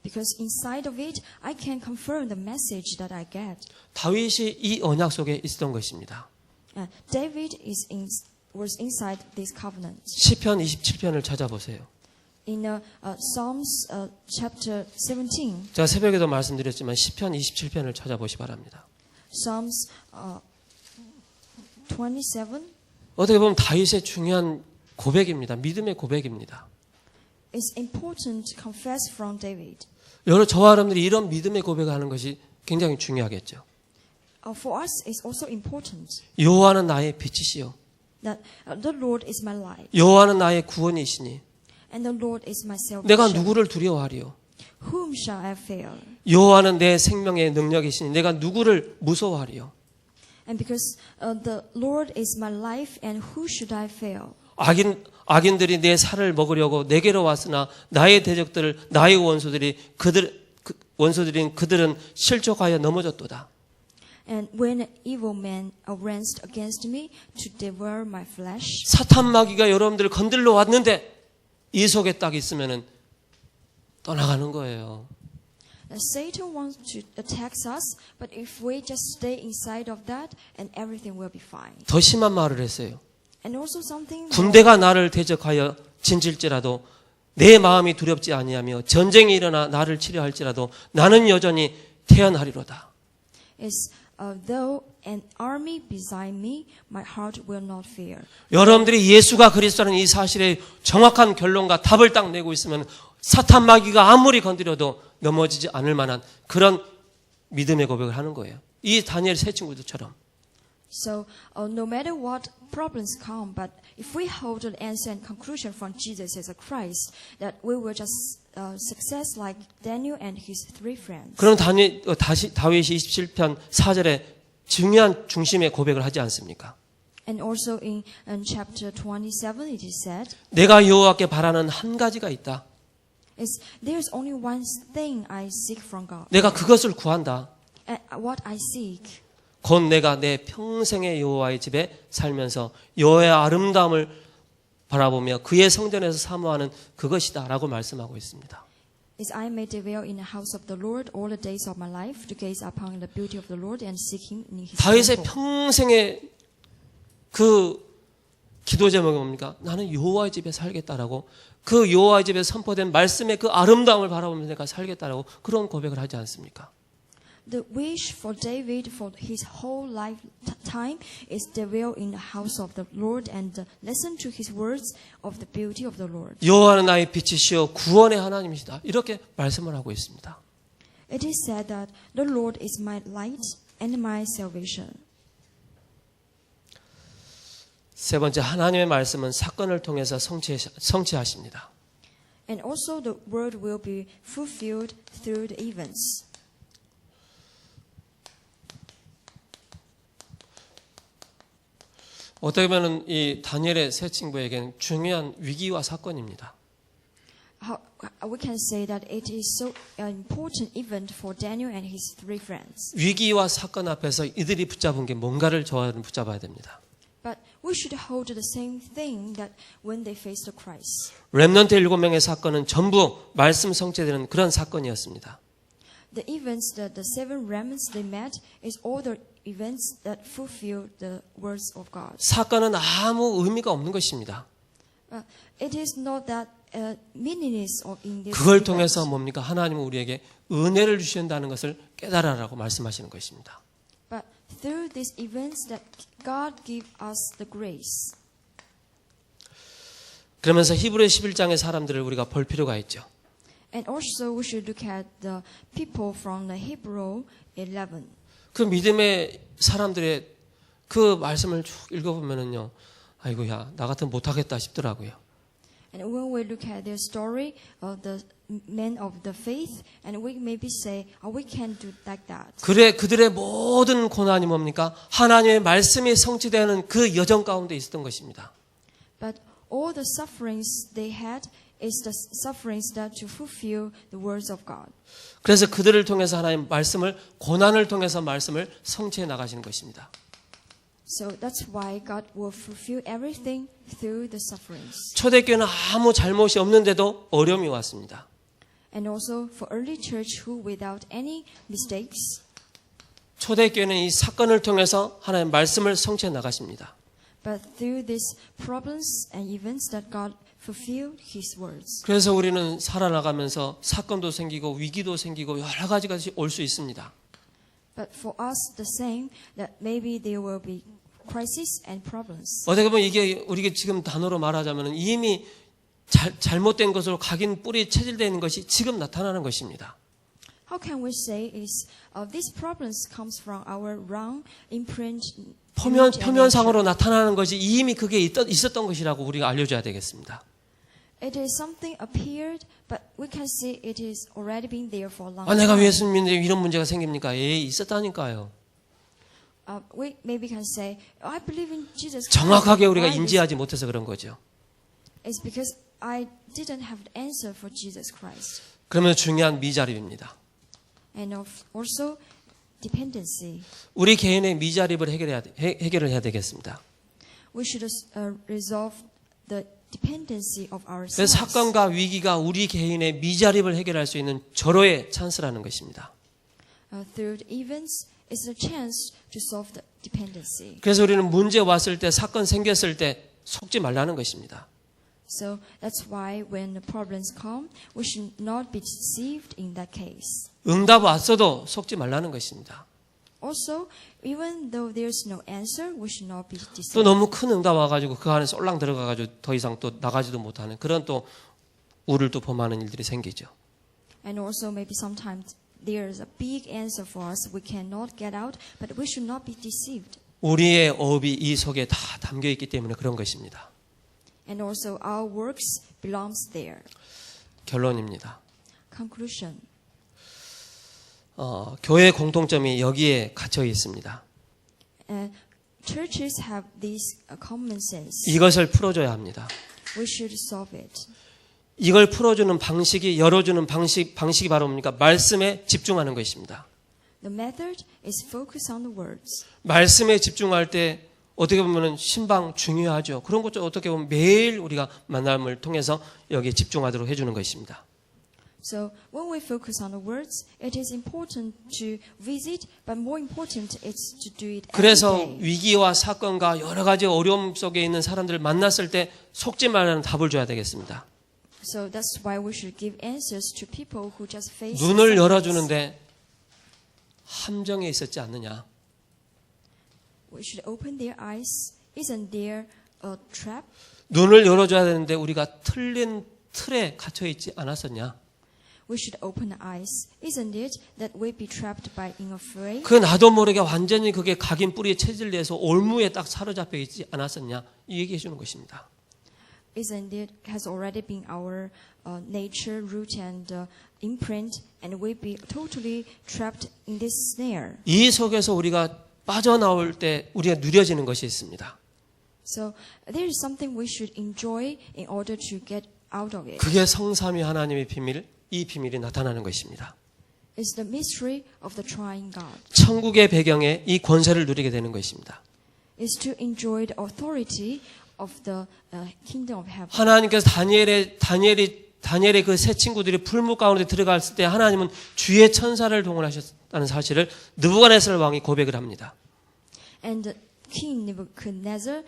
B: because inside of it, I can confirm the message that I get.
A: 다윗이 이 언약 속에 있었던 것입니다.
B: David was inside this covenant.
A: 시편 27편을 찾아보세요.
B: In Psalms chapter 17,
A: 제가 새벽에도 말씀드렸지만 시편 27편을 찾아보시 바랍니다.
B: Psalms 27,
A: 어떻게 보면 다윗의 중요한 고백입니다. 믿음의 고백입니다.
B: it's important to confess from David.
A: 저와 여러분들이 이런 믿음의 고백을 하는 것이 굉장히 중요하겠죠.
B: For us, it's also important
A: 여호와는 나의 빛이시요
B: that the Lord is my light
A: 여호와는 나의 구원이시니
B: and the Lord is my
A: 내가
B: salvation.
A: 누구를 두려워하리요?
B: Whom shall I fear?
A: 여호와는 내 생명의 능력이시니 내가 누구를 무서워하리요?
B: And because the Lord is my life, and who should I fear?
A: 악인들이 내 살을 먹으려고 내게로 왔으나 나의 대적들을 나의 원수들인 그들은 실족하여 넘어졌도다.
B: And when evil men arranged against me to devour my flesh,
A: 사탄 마귀가 여러분들을 건들러 왔는데 이 속에 딱 있으면은 떠나가는 거예요.
B: Satan wants to attack us, but if we just stay inside of that, and everything will be fine.
A: 더 심한 말을 했어요.
B: And also something more,
A: 군대가 나를 대적하여 진질지라도 내 마음이 두렵지 아니하며 전쟁이 일어나 나를 치려 할지라도 나는 여전히 태어나리로다.
B: is though an army beside me, my heart will not fear.
A: 여러분들이 예수가 그리스도라는 이 사실의 정확한 결론과 답을 딱 내고 있으면 사탄 마귀가 아무리 건드려도 넘어지지 않을 만한 그런 믿음의 고백을 하는 거예요. 이 다니엘 세 친구들처럼.
B: So no matter what problems come, but if we hold an answer and conclusion from Jesus as a Christ, that we will just success like Daniel and his three friends.
A: 그럼 다윗이 27편 4절에 중요한 중심의 고백을 하지 않습니까?
B: And also in chapter 27, it is said,
A: 내가 여호와께 바라는 한 가지가 있다.
B: is there's only one thing I seek from God.
A: 내가 그것을 구한다.
B: And what I seek
A: 곧 내가 내 평생의 여호와의 집에 살면서 여호와의 아름다움을 바라보며 그의 성전에서 사모하는 그것이다라고 말씀하고 있습니다.
B: is I may dwell in the house of the Lord all the days of my life to gaze upon the beauty of the Lord and seek Him in His
A: 다윗의
B: temple.
A: 평생의 그 기도 제목이 뭡니까? 나는 여호와의 집에 살겠다라고 그 여호와의 집에 선포된 말씀의 그 아름다움을 바라보면서 내가 살겠다라고 그런 고백을 하지 않습니까?
B: The wish for David for his whole lifetime is dwell in the house of the Lord and listen to His words of the beauty of the Lord.
A: 여호와는 나의 빛이시여 구원의 하나님이시다. 이렇게 말씀을 하고 있습니다.
B: It is said that the Lord is my light and my salvation.
A: 세 번째, 하나님의 말씀은 사건을 통해서 성취하십니다.
B: And also the word will be fulfilled through the events.
A: 어떻게 보면 이 다니엘의 세 친구에게는 중요한 위기와 사건입니다.
B: We can say that it is so an important event for Daniel and his three friends.
A: 위기와 사건 앞에서 이들이 붙잡은 게 뭔가를 저와는 붙잡아야 됩니다.
B: But we should hold the same thing that when they face the Christ.
A: 렘넌트 7명의 사건은 전부 말씀 성취되는 그런 사건이었습니다.
B: The events that the seven remnants they met is all the events that fulfill the words of God.
A: 사건은 아무 의미가 없는 것입니다.
B: It is not that meaningless in this.
A: 그걸 통해서 뭡니까? 하나님은 우리에게 은혜를 주신다는 것을 깨달아라고 말씀하시는 것입니다.
B: But through these events that God give us the grace.
A: 그러면서 히브리 11장의 사람들을 우리가 볼 필요가 있죠.
B: And also we should look at the people from the Hebrew 11.
A: 그 믿음의 사람들의 그 말씀을 쭉 읽어보면은요, 아이고야, 나 같으면 못하겠다 싶더라고요.
B: And when we look at their story of the men of the faith, and we maybe say, oh, we can't do like that.
A: 그래, 그들의 모든 고난이 뭡니까? 하나님의 말씀이 성취되는 그 여정 가운데 있었던 것입니다.
B: But all the sufferings they had is the sufferings that to fulfill the words of God.
A: 그래서 그들을 통해서 하나님 말씀을, 고난을 통해서 말씀을 성취해 나가시는 것입니다.
B: So that's why God will fulfill everything through the sufferings.
A: 초대교회는 아무 잘못이 없는데도 어려움이 왔습니다.
B: And also for early church who without any mistakes,
A: 초대교회는 이 사건을 통해서 하나님 말씀을 성취해 나가십니다.
B: but through these problems and events that God fulfilled His words.
A: 그래서 우리는 살아나가면서 사건도 생기고 위기도 생기고 여러 가지가 올 수 있습니다.
B: But for us the same that maybe there will be crisis and problems.
A: 어떻게 보면 이게 우리가 지금 단어로 말하자면 이미 잘못된 것으로 각인 뿌리 체질되는 것이 지금 나타나는 것입니다.
B: How can we say is these problems comes from our wrong imprint?
A: 표면상으로 나타나는 것이 이미 그게 있었던 것이라고 우리가 알려줘야 되겠습니다.
B: It is something appeared, but we can see it is already been there for a long
A: 내가
B: time.
A: 예수 믿는데 이런 문제가 생깁니까? 있었다니까요.
B: We maybe can say, I believe in Jesus Christ.
A: 정확하게 우리가
B: Why
A: 인지하지 못해서 그런 거죠.
B: It's because I didn't have the answer for Jesus Christ.
A: 그러면 중요한 미자립입니다.
B: And also dependency.
A: 우리 개인의 미자립을 해결을 해야 되겠습니다.
B: We should resolve the dependency of
A: 그래서
B: ourselves.
A: 사건과 위기가 우리 개인의 미자립을 해결할 수 있는 절호의 찬스라는 것입니다.
B: Through the events is a chance to solve the dependency.
A: 그래서 우리는 문제 왔을 때, 사건 생겼을 때 속지 말라는 것입니다.
B: So that's why when the problems come, we should not be deceived in that case.
A: 응답 왔어도 속지 말라는 것입니다.
B: Also, even though there's no answer, we should not be deceived.
A: 또 너무 큰 응답 와가지고 그 안에 쏠랑 들어가가지고 더 이상 또 나가지도 못하는 그런 또 우를 또 범하는 일들이 생기죠.
B: And also maybe sometimes there's a big answer for us. We cannot get out, but we should not be deceived.
A: 우리의 어업이 이 속에 다 담겨 있기 때문에 그런 것입니다.
B: And also our works belongs there.
A: 결론입니다.
B: Conclusion.
A: 교회 공통점이 여기에 갇혀 있습니다.
B: Churches have this common sense.
A: 이것을 풀어줘야 합니다.
B: We should solve it.
A: 이걸 풀어주는 방식이, 열어주는 방식이 바로 뭡니까? 말씀에 집중하는 것입니다.
B: The method is focus on the words.
A: 말씀에 집중할 때 어떻게 보면 신방 중요하죠. 그런 것도 어떻게 보면 매일 우리가 만남을 통해서 여기에 집중하도록 해주는 것입니다.
B: So when we focus on the words, it is important to visit, but more important is to do it every
A: 그래서
B: day.
A: 위기와 사건과 여러 가지 어려움 속에 있는 사람들을 만났을 때 속지 말라는 답을 줘야 되겠습니다.
B: So that's why we should give answers to people who just face
A: 눈을
B: setbacks.
A: 열어주는데 함정에 있었지 않느냐.
B: We should open their eyes. Isn't there a trap?
A: 눈을 열어줘야 되는데 우리가 틀린 틀에 갇혀 있지 않았었냐.
B: We should open eyes. Isn't it that we be trapped by being afraid?
A: 그 나도 모르게 완전히 그게 각인 뿌리에 체질돼서 올무에 딱 사로잡혀 있지 않았었냐. 이 얘기해 주는 것입니다.
B: Isn't it has already been our nature, root, and imprint, and we be totally trapped in this snare?
A: 이 속에서 우리가 빠져나올 때 우리가 누려지는 것이 있습니다.
B: So there is something we should enjoy in order to get out of it.
A: 그게 성삼위 하나님의 비밀, 이 비밀이 나타나는 것입니다.
B: It's the mystery of the triune God.
A: 천국의 배경에 이 권세를 누리게 되는 것입니다.
B: Is to enjoy the authority of the kingdom of heaven.
A: 하나님께서 다니엘의 그 세 친구들이 풀무 가운데 들어갔을 때 하나님은 주의 천사를 동원하셨다는 사실을 느부갓네살 왕이 고백을 합니다.
B: And King Nebuchadnezzar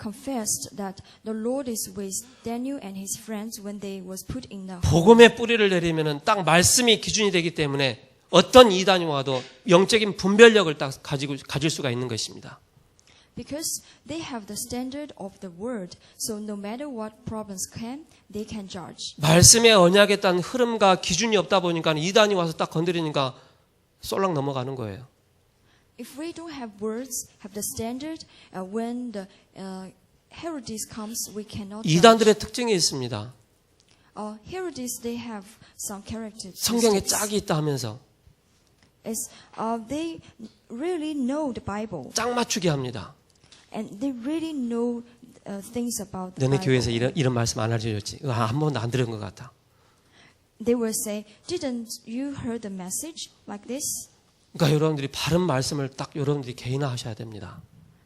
B: confessed that the Lord is with Daniel and his friends when they was put in the hole.
A: 복음의 뿌리를 내리면은 딱 말씀이 기준이 되기 때문에 어떤 이단이 와도 영적인 분별력을 딱 가질 수가 있는 것입니다.
B: Because they have the standard of the word, so no matter what problems come, they can judge.
A: 말씀의 언약에 따른 흐름과 기준이 없다 보니까 이단이 와서 딱 건드리니까 쏠락 넘어가는 거예요.
B: If we don't have words, have the standard, when the herodies comes, we cannot judge.
A: 이단들의 특징이 있습니다.
B: Herodies, they have some characteristics.
A: 성경에 짝이 있다 하면서
B: Is they really know the Bible,
A: 짝 맞추게 합니다.
B: and they really know things about the
A: 너네
B: Bible.
A: 교회에서 이런 말씀 안 알려줬지? 한 번도 안 들은 것 같아.
B: They will say, "Didn't you heard the message like this?"
A: 그러니까 여러분들이 바른 말씀을 딱 여러분들이 개인화하셔야 됩니다.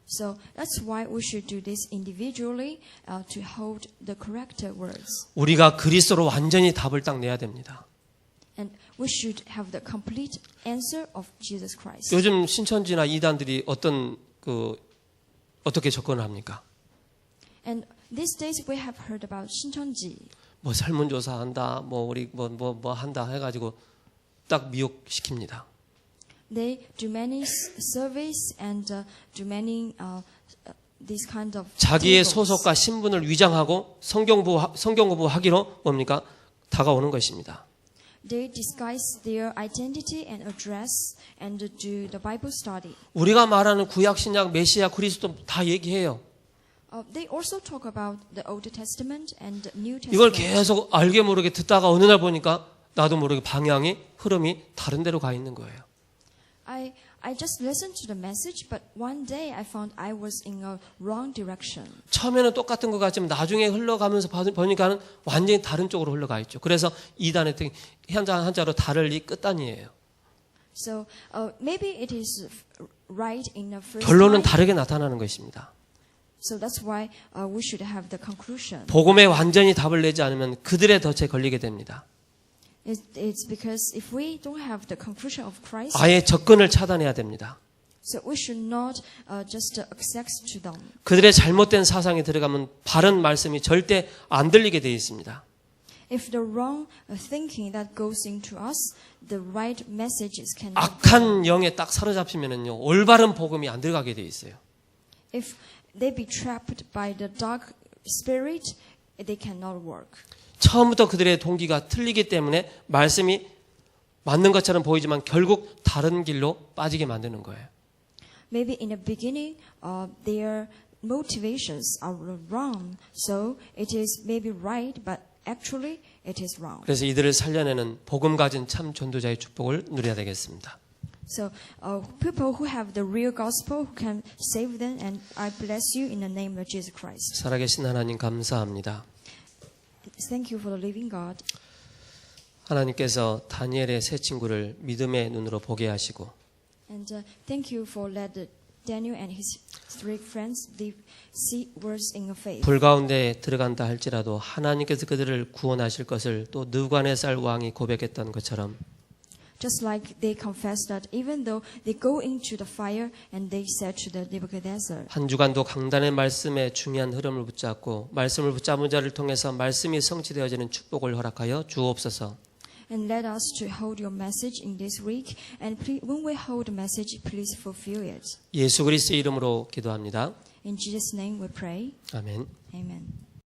B: So that's why we should do this individually to hold the correct words,
A: 우리가 그리스도로 완전히 답을 딱 내야 됩니다.
B: and we should have the complete answer of Jesus Christ.
A: 요즘 신천지나 이단들이 어떻게 접근을 합니까?
B: And these days we have heard about Shincheonji.
A: 뭐 설문조사한다, 우리 뭐 한다 해가지고 딱 미혹시킵니다.
B: They do many surveys and do many these kind of
A: 자기의
B: tables.
A: 소속과 신분을 위장하고 성경 공부하기로 뭡니까? 다가오는 것입니다.
B: They disguise their identity and address and do the Bible study.
A: 우리가 말하는 구약, 신약, 메시아, 그리스도 다 얘기해요.
B: They also talk about the Old Testament and New
A: 이걸
B: Testament.
A: 계속 알게 모르게 듣다가 어느 날 보니까 나도 모르게 방향이, 흐름이 다른 데로 가 있는 거예요.
B: I just listened to the message, but one day I found I was in a wrong direction.
A: 처음에는 똑같은 것 같지만 나중에 흘러가면서 보니까는 완전히 다른 쪽으로 흘러가 있죠. 그래서 이단의 특징, 한자로 다를리 끝단이에요.
B: So maybe it is right in the first
A: 결론은
B: time.
A: 다르게 나타나는 것입니다.
B: So that's why we should have the conclusion.
A: 복음에 완전히 답을 내지 않으면 그들의 덫에 걸리게 됩니다.
B: It's because if we don't have the conclusion of Christ,
A: 아예 접근을 차단해야 됩니다.
B: so we should not just access to them.
A: 그들의 잘못된 사상이 들어가면 바른 말씀이 절대 안 들리게 되어 있습니다.
B: If the wrong thinking that goes into us, the right messages cannot.
A: 악한 영에 딱 사로잡히면은요, 올바른 복음이 안 들어가게 되어 있어요.
B: If they be trapped by the dark spirit, they cannot work.
A: 처음부터 그들의 동기가 틀리기 때문에 말씀이 맞는 것처럼 보이지만 결국 다른 길로 빠지게 만드는 거예요.
B: Maybe in the beginning, their motivations are wrong, so it is maybe right, but actually it is wrong.
A: 그래서 이들을 살려내는 복음 가진 참 전도자의 축복을 누려야 되겠습니다.
B: So people who have the real gospel who can save them, and I bless you in the name of Jesus Christ.
A: 살아계신 하나님 감사합니다.
B: Thank you for the living God.
A: 하나님께서 다니엘의 세 친구를 믿음의 눈으로 보게 하시고
B: And thank you for let Daniel and his three friends see words in your faith.
A: 불 가운데 들어간다 할지라도 하나님께서 그들을 구원하실 것을 또 느부갓네살 왕이 고백했던 것처럼
B: Just like they confessed that even though they go into the fire and they said to the Nebuchadnezzar.
A: 한 주간도 강단의 말씀에 중요한 흐름을 붙잡고 말씀을 붙잡은 자를 통해서 말씀이 성취되어지는 축복을 허락하여 주옵소서.
B: And let us to hold your message in this week. And when we hold the message, please fulfill it.
A: 예수 그리스도의 이름으로 기도합니다.
B: In Jesus' name we pray.
A: 아멘.
B: Amen.